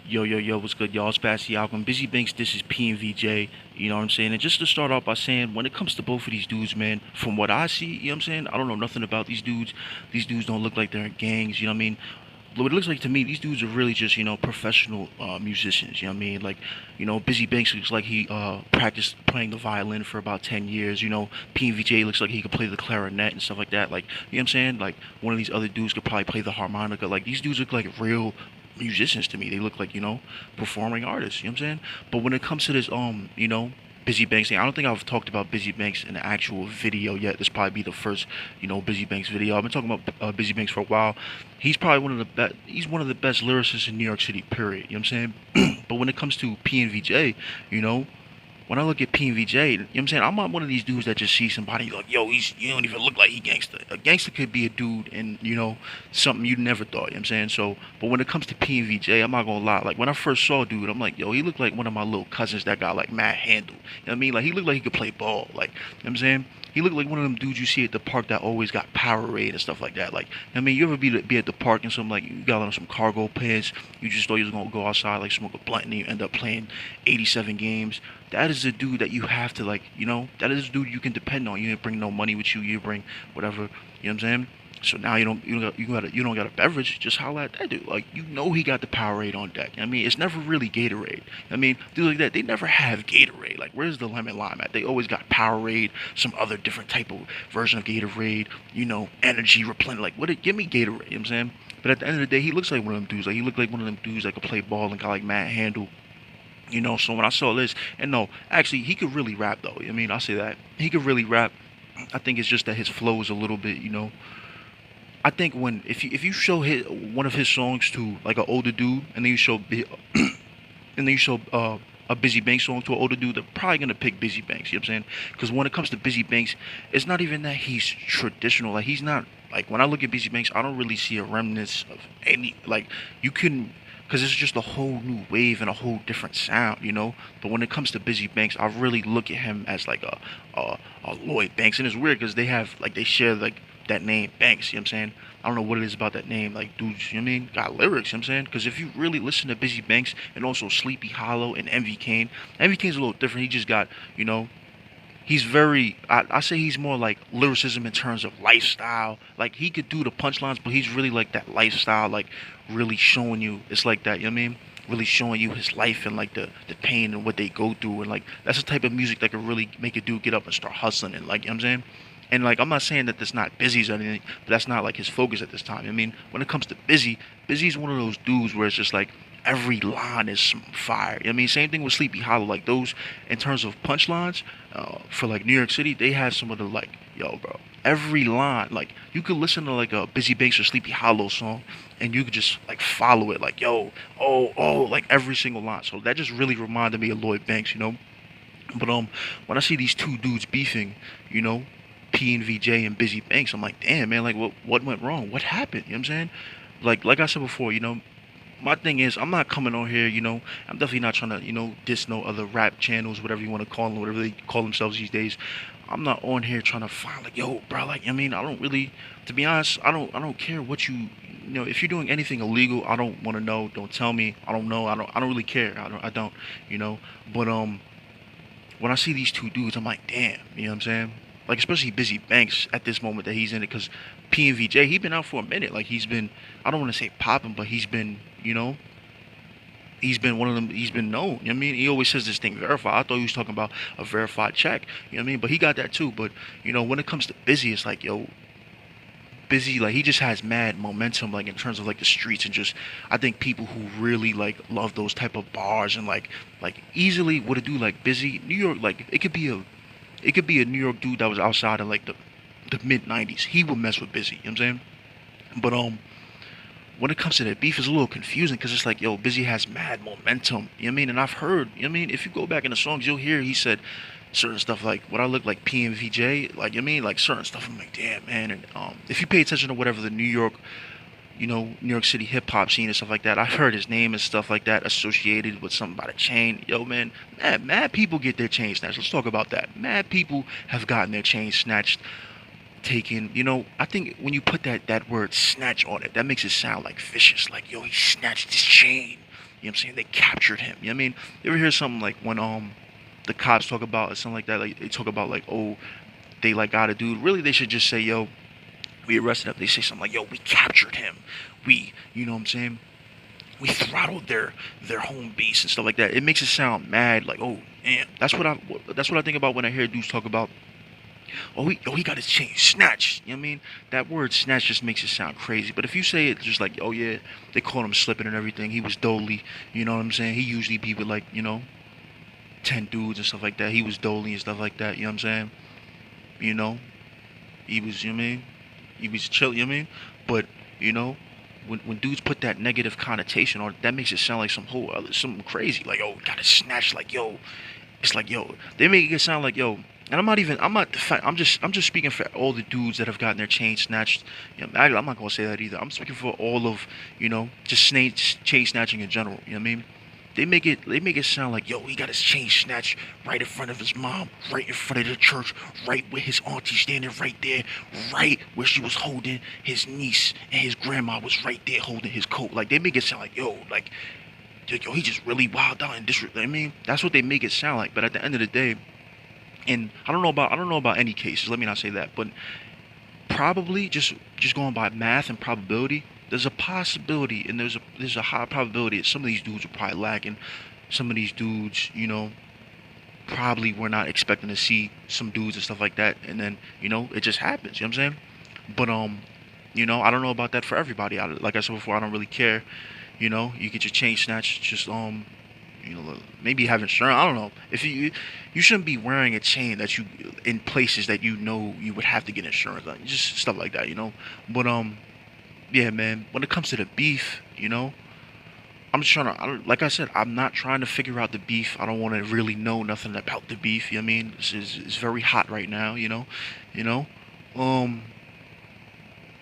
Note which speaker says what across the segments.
Speaker 1: Yo, what's good, y'all? It's Bassey, Akwa, Busy Banks. This is PNV Jay. You know what I'm saying? And just to start off by saying, when it comes to both of these dudes, man, from what I see, you know what I'm saying? I don't know nothing about these dudes. These dudes don't look like they're in gangs, you know what I mean? What it looks like to me, these dudes are really just, professional musicians, you know what I mean? Like, Busy Banks looks like he practiced playing the violin for about 10 years, PNVJ looks like he could play the clarinet and stuff like that. Like, you know what I'm saying? Like, one of these other dudes could probably play the harmonica. Like, these dudes look like real musicians to me. They look like, performing artists, you know what I'm saying? But when it comes to this, Busy Banks thing, I don't think I've talked about Busy Banks in an actual video yet. This probably be the first, Busy Banks video. I've been talking about Busy Banks for a while. He's probably one of the best. He's one of the best lyricists in New York City. Period. You know what I'm saying? But when it comes to PNVJ, you know, when I look at PNVJ, you know what I'm saying? I'm not one of these dudes that just see somebody like, yo, you don't even look like he gangster. A gangster could be a dude and, something you never thought, you know what I'm saying? So, but when it comes to PNVJ, I'm not gonna lie. Like, when I first saw dude, I'm like, yo, he looked like one of my little cousins that got, like, mad handle. You know what I mean? Like, he looked like he could play ball. Like, you know what I'm saying? He looked like one of them dudes you see at the park that always got Powerade and stuff like that. Like, I mean, you ever be at the park and some like you got on some cargo pants, you just thought you was gonna go outside like smoke a blunt and you end up playing 87 games. That is the dude that you have to like, that is the dude you can depend on. You didn't bring no money with you, you bring whatever, you know what I'm saying? So now you don't got a beverage. Just holla at that dude. Like he got the Powerade on deck. I mean, it's never really Gatorade. I mean, dudes like that they never have Gatorade. Like where's the lemon lime at? They always got Powerade, some other different type of version of Gatorade. Energy replenish. Like give me Gatorade. You know what I'm saying? But at the end of the day, he looks like one of them dudes. Like he looked like one of them dudes that could play ball and got like mad handle. So when I saw this, and no, actually, he could really rap though. I mean, I say that he could really rap. I think it's just that his flow is a little bit, I think when if you show one of his songs to like an older dude, and then you show and then you show a Busy Banks song to an older dude, they're probably gonna pick Busy Banks. You know what I'm saying? Because when it comes to Busy Banks, it's not even that he's traditional. Like he's not like when I look at Busy Banks, I don't really see a remnants of any like you can. Because it's just a whole new wave and a whole different sound. But when it comes to Busy Banks, I really look at him as like a Lloyd Banks, and it's weird because they share like that name Banks. You know what I'm saying? I don't know what it is about that name. Like, dudes, you know what I mean? Got lyrics. You know what I'm saying? Because if you really listen to Busy Banks and also Sleepy Hollow and Envy Kane, Envy Kane's a little different. He just got, he's very I say he's more like lyricism in terms of lifestyle. Like he could do the punchlines, but he's really like that lifestyle, like really showing you it's like that, you know what I mean? Really showing you his life and like the pain and what they go through, and like that's the type of music that could really make a dude get up and start hustling, and like, you know what I'm saying? And like I'm not saying that that's not Busy's or anything, but that's not like his focus at this time. I mean, when it comes to Busy's one of those dudes where it's just like every line is some fire. You know what I mean, same thing with Sleepy Hollow. Like those, in terms of punchlines, for like New York City, they have some of the like, yo, bro. Every line, like you could listen to like a Busy Banks or Sleepy Hollow song, and you could just like follow it, like yo, oh, like every single line. So that just really reminded me of Lloyd Banks. But when I see these two dudes beefing, you know, PNVJ and Busy Banks, I'm like, damn man, like what went wrong? What happened? You know what I'm saying? Like I said before, my thing is I'm not coming on here, I'm definitely not trying to, diss no other rap channels, whatever you want to call them, whatever they call themselves these days. I'm not on here trying to find like, yo, bro, like I mean, I don't really, to be honest, I don't care what if you're doing anything illegal, I don't want to know. Don't tell me. I don't know. I don't really care. I don't, you know. But when I see these two dudes, I'm like, damn, you know what I'm saying? Like especially Busy Banks at this moment that he's in it, because PNVJ, he been out for a minute. Like he's been, I don't want to say popping, but he's been, he's been one of them. He's been known. You know what I mean? He always says this thing verified. I thought he was talking about a verified check. You know what I mean? But he got that too. But when it comes to Busy, it's like, yo, Busy, like he just has mad momentum, like in terms of like the streets, and just I think people who really like love those type of bars, and like easily would a dude like Busy, New York, like it could be a New York dude that was outside in like the mid '90s. He would mess with Busy. You know what I'm saying? But when it comes to that beef, it's a little confusing because it's like, yo, Busy has mad momentum. You know what I mean? And I've heard, you know what I mean? If you go back in the songs, you'll hear he said certain stuff like, what I look like PNVJ, like, you know what I mean? Like certain stuff. I'm like, damn, man. And if you pay attention to whatever the New York, New York City hip hop scene and stuff like that, I've heard his name and stuff like that associated with something about a chain. Yo, man, mad people get their chain snatched. Let's talk about that. Mad people have gotten their chain snatched, taken. I think when you put that word snatch on it, that makes it sound like vicious. Like, yo, he snatched his chain. You know what I'm saying? They captured him. You know what I mean? You ever hear something like when the cops talk about or something like that? Like they talk about like, oh, they like got a dude. Really, they should just say, yo, we arrested him. They say something like, yo, we captured him. We, you know what I'm saying? We throttled their home base and stuff like that. It makes it sound mad, like, oh, man. That's what I think about when I hear dudes talk about, he got his chain snatched. You know what I mean? That word snatch just makes it sound crazy. But if you say it just like, oh yeah, they caught him slipping and everything. He was dolly. You know what I'm saying? He usually be with like, 10 dudes and stuff like that. He was dolly and stuff like that. You know what I'm saying? You know, he was. You know what I mean? He was chill. You know what I mean? But you know, when dudes put that negative connotation on it, that makes it sound like some whole other something crazy. Like, oh, got to snatch. Like, yo, it's like, yo, they make it sound like, yo. And I'm just speaking for all the dudes that have gotten their chain snatched. I'm not gonna say that either. I'm speaking for all of, just chain snatching in general. You know what I mean? They make it sound like, yo, he got his chain snatched right in front of his mom, right in front of the church, right where his auntie standing right there, right where she was holding his niece and his grandma was right there holding his coat. Like they make it sound like, yo, he just really wild out and disrespect. I mean, that's what they make it sound like. But at the end of the day, and I don't know about any cases. Let me not say that, but probably just going by math and probability, there's a possibility and there's a high probability that some of these dudes are probably lacking. Some of these dudes, probably were not expecting to see some dudes and stuff like that, and then it just happens. You know what I'm saying? But I don't know about that for everybody. Like I said before, I don't really care. You get your chain snatched, just maybe have insurance. I don't know. If you shouldn't be wearing a chain that you in places that you would have to get insurance on. Just stuff like that. But yeah, man. When it comes to the beef, I'm just trying to. Like I said, I'm not trying to figure out the beef. I don't want to really know nothing about the beef. You know what I mean? It's very hot right now. You know. Um.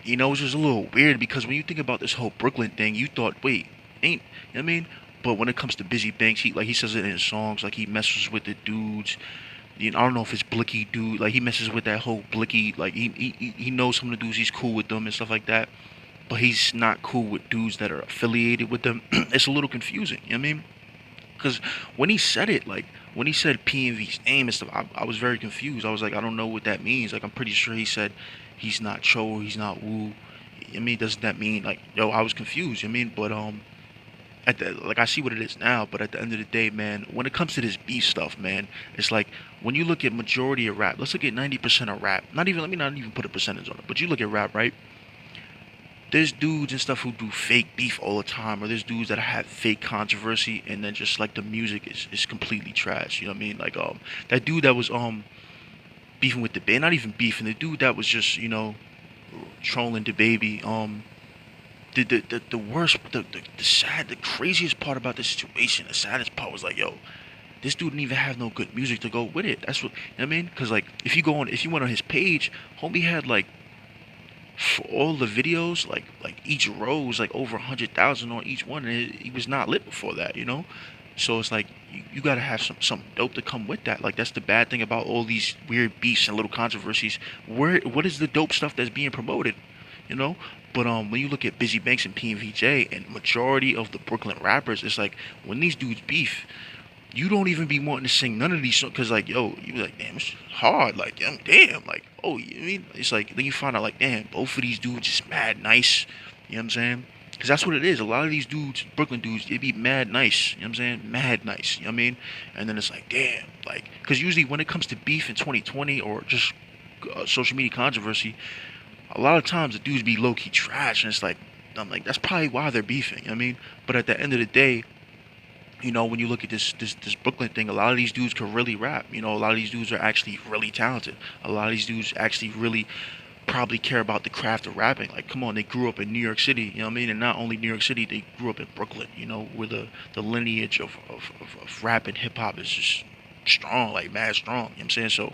Speaker 1: It's just a little weird because when you think about this whole Brooklyn thing, you thought, wait, ain't, you know what I mean? But when it comes to Bizzy Banks, he says it in his songs, like he messes with the dudes. I don't know if it's Blicky dude, like he messes with that whole Blicky, like he knows some of the dudes, he's cool with them and stuff like that. But he's not cool with dudes that are affiliated with them. It's a little confusing, you know what I mean? Because when he said it, like when he said PNV's name and stuff, I was very confused. I was like, I don't know what that means. Like I'm pretty sure he said he's not Cho, he's not Wu. I mean, doesn't that mean like, yo? I was confused. I mean, but like I see what it is now, but at the end of the day, man, when it comes to this beef stuff, man, it's like when you look at majority of rap, let's look at 90% of rap. Let me not even put a percentage on it, but you look at rap, right? There's dudes and stuff who do fake beef all the time, or there's dudes that have fake controversy, and then just like the music is completely trash. You know what I mean? Like that dude that was beefing with the band, not even beefing, the dude that was just trolling the baby. The worst, the sad, the craziest part about this situation, the saddest part was like, yo, this dude didn't even have no good music to go with it. That's what, you know what I mean? Because like if you went on his page, homie had like for all the videos, like each row was like over 100,000 on each one, and he was not lit before that. So it's like you gotta have some dope to come with that. Like that's the bad thing about all these weird beefs and little controversies. What is the dope stuff that's being promoted? You know. But when you look at Bizzy Banks and PNV Jay and majority of the Brooklyn rappers, it's like when these dudes beef, you don't even be wanting to sing none of these songs because like, yo, you be like, damn, it's hard. Like, damn, like, oh, you mean it's like then you find out like, damn, both of these dudes is mad nice. You know what I'm saying? Because that's what it is. A lot of these dudes, Brooklyn dudes, they be mad nice. You know what I'm saying? Mad nice. You know what I mean? And then it's like, damn, like, because usually when it comes to beef in 2020 or just social media controversy, a lot of times the dudes be low key trash, and it's like, I'm like, that's probably why they're beefing. You know what I mean? But at the end of the day, when you look at this Brooklyn thing, a lot of these dudes can really rap. A lot of these dudes are actually really talented. A lot of these dudes actually really probably care about the craft of rapping. Like, come on, they grew up in New York City, you know what I mean? And not only New York City, they grew up in Brooklyn, where the lineage of rap and hip hop is just strong, like mad strong, you know what I'm saying? So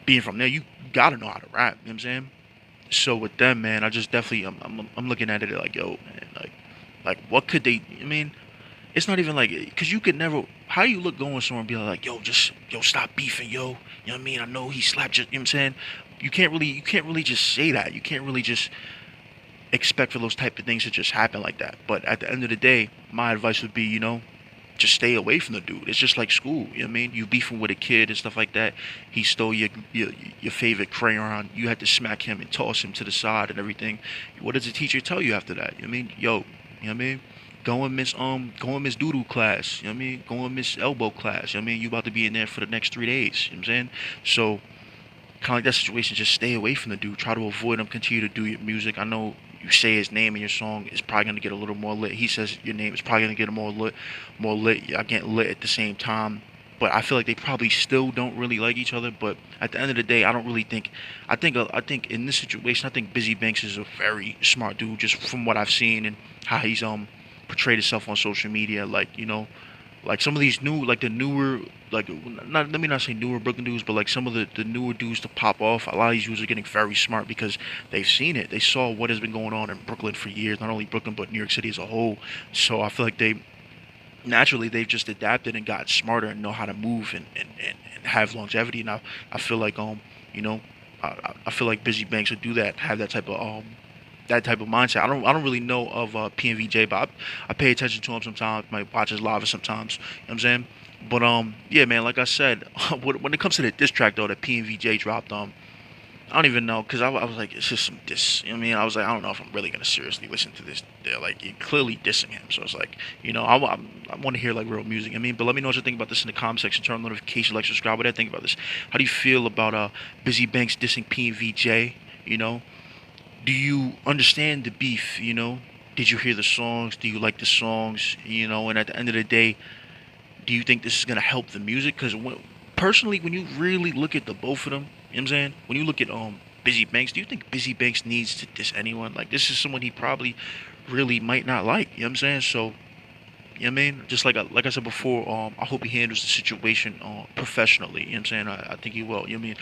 Speaker 1: being from there, you gotta know how to rap, you know what I'm saying? So with them, man, I just definitely I'm looking at it like, yo, man, like what could they? I mean, it's not even like, cause you could never. How you look going somewhere and be like, yo, stop beefing, yo. You know what I mean? I know he slapped you. You know what I'm saying? You can't really just say that. You can't really just expect for those type of things to just happen like that. But at the end of the day, my advice would be, just stay away from the dude. It's just like school. You know what I mean? You beefing with a kid and stuff like that. He stole your favorite crayon. You had to smack him and toss him to the side and everything. What does the teacher tell you after that? You know what I mean? Yo, you know what I mean? Go and miss doodoo class. You know what I mean? Go and miss elbow class. You know what I mean? You about to be in there for the next 3 days. You know what I'm saying? So kind of like that situation, just stay away from the dude. Try to avoid him. Continue to do your music. I know you say his name in your song, it's probably gonna get a little more lit. He says your name, it's probably gonna get more lit, more lit. Y'all getting lit at the same time. But I feel like they probably still don't really like each other. But at the end of the day, I don't really think. I think in this situation, I think Busy Banks is a very smart dude, just from what I've seen and how he's portrayed himself on social media. Like like some of these like the newer, like not let me not say newer Brooklyn dudes, but like some of the newer dudes to pop off. A lot of these dudes are getting very smart because they've seen it. They saw what has been going on in Brooklyn for years, not only Brooklyn but New York City as a whole. So I feel like they've just adapted and got smarter and know how to move and have longevity. And I feel like you know I feel like Busy Banks would do that, have that type of mindset. I don't really know of PNV Jay, but I pay attention to him sometimes. Might watch his live sometimes. You know what I'm saying? But yeah, man. Like I said, when it comes to the diss track though, that PNV Jay dropped, I don't even know, because I was like, it's just some diss. You know what I mean? I was like, I don't know if I'm really gonna seriously listen to this. They're like, you're clearly dissing him. So it's like, I want to hear like real music. I mean, but let me know what you think about this in the comment section. Turn on notifications, like, subscribe. What do you think about this? How do you feel about Busy Banks dissing PNV Jay? You know, do you understand the beef? Did you hear the songs? Do you like the songs? And at the end of the day, do you think this is gonna help the music? Because personally, when you really look at the both of them, you know what I'm saying? When you look at Busy Banks, do you think Busy Banks needs to diss anyone? Like, this is someone he probably really might not like. You know what I'm saying? So, you know what I mean? Just like I said before, I hope he handles the situation professionally. You know what I'm saying? I think he will. You know what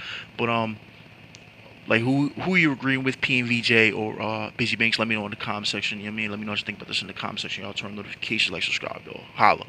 Speaker 1: I mean? But like, who you agreeing with, PNVJ or Busy Banks? Let me know in the comment section. You know what I mean? Let me know what you think about this in the comment section. Y'all turn notifications, like, subscribe, though. Holla.